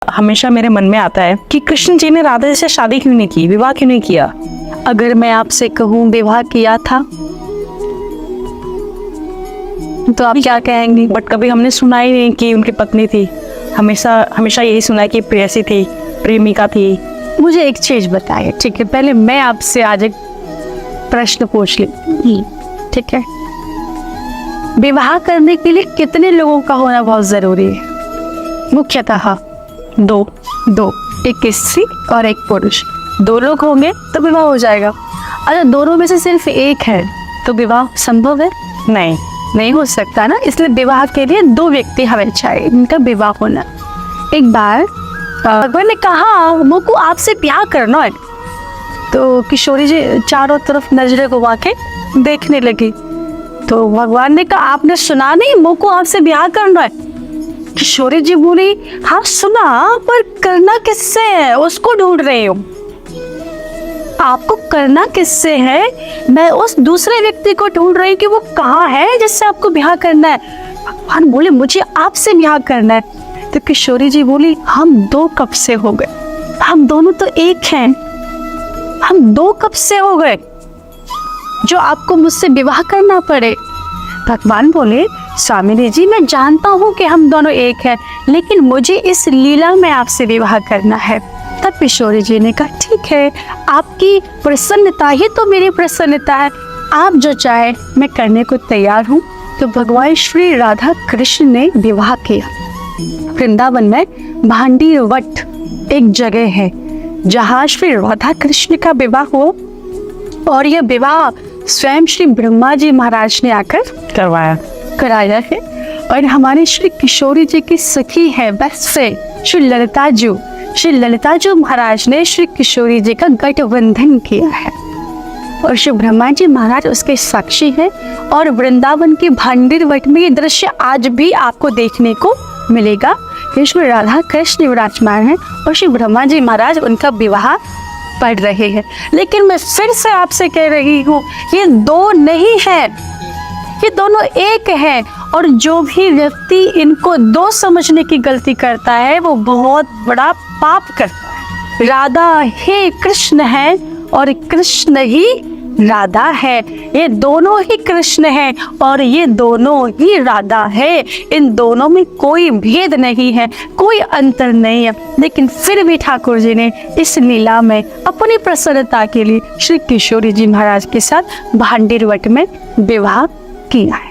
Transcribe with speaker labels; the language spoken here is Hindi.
Speaker 1: हमेशा मेरे मन में आता है कि कृष्ण जी ने राधा से शादी क्यों नहीं की, विवाह क्यों नहीं किया।
Speaker 2: अगर मैं आपसे कहूँ विवाह किया था तो आप क्या कहेंगी?
Speaker 1: बट कभी हमने सुना ही नहीं कि उनकी पत्नी थी। हमेशा हमेशा यही सुना है कि प्रेयसी थी, प्रेमिका थी।
Speaker 2: मुझे एक चीज बताइए, ठीक है? पहले मैं आपसे आज एक प्रश्न पूछ ली, ठीक है? विवाह करने के लिए कितने लोगों का होना बहुत जरूरी है? मुख्यतः
Speaker 1: दो,
Speaker 2: एक स्त्री और एक पुरुष। 2 लोग होंगे तो विवाह हो जाएगा। अगर दोनों में से सिर्फ एक है तो विवाह संभव है? नहीं हो सकता ना। इसलिए विवाह के लिए 2 व्यक्ति हमें चाहिए, इनका विवाह होना। एक बार भगवान ने कहा मुझको आपसे प्यार करना है, तो किशोरी जी चारों तरफ नजरें घुमा के देखने लगी। तो भगवान ने कहा आपने सुना नहीं, मुझको आपसे ब्याह करना है। किशोरी जी बोली हाँ सुना, पर करना किससे है उसको ढूंढ रही हूँ। आपको करना किससे है? मैं उस दूसरे व्यक्ति को ढूंढ रही हूँ कि वो कहाँ है जिससे आपको ब्याह करना है। भगवान बोले मुझे आपसे ब्याह करना है। तो किशोरी जी बोली हम 2 कब से हो गए, हम दोनों तो एक हैं। हम 2 कब से हो गए जो आपको मुझसे विवाह करना पड़े? भगवान बोले स्वामिनी जी मैं जानता हूँ कि हम दोनों एक हैं, लेकिन मुझे इस लीला में आपसे विवाह करना है। तब किशोरी जी ने कहा ठीक है, आपकी प्रसन्नता ही तो मेरी प्रसन्नता है, आप जो चाहे मैं करने को तैयार हूँ। तो भगवान श्री राधा कृष्ण ने विवाह किया। वृंदावन में भांडी वट एक जगह है जहाँ श्री राधा कृष्ण का विवाह हो, और यह विवाह स्वयं श्री ब्रह्मा जी महाराज ने आकर कराया है। और हमारे श्री किशोरी जी की सखी है, बेस्ट फ्रेंड श्री ललिता जी महाराज ने श्री किशोरी जी का गठबंधन किया है, और श्री ब्रह्मा जी महाराज उसके साक्षी हैं। और वृंदावन के भांडीर वट में ये दृश्य आज भी आपको देखने को मिलेगा। श्री राधा कृष्ण विराजमान है और श्री ब्रह्मा जी महाराज उनका विवाह पढ़ रहे हैं। लेकिन मैं फिर से आपसे कह रही हूँ ये 2 नहीं है, ये दोनों एक है। और जो भी व्यक्ति इनको 2 समझने की गलती करता है वो बहुत बड़ा पाप करता है। राधा ही कृष्ण है और कृष्ण ही राधा है। ये दोनों ही कृष्ण है और ये दोनों ही राधा है। इन दोनों में कोई भेद नहीं है, कोई अंतर नहीं है। लेकिन फिर भी ठाकुर जी ने इस लीला में अपनी प्रसन्नता के लिए श्री किशोरी जी महाराज के साथ भांडीर वट में विवाह किया है।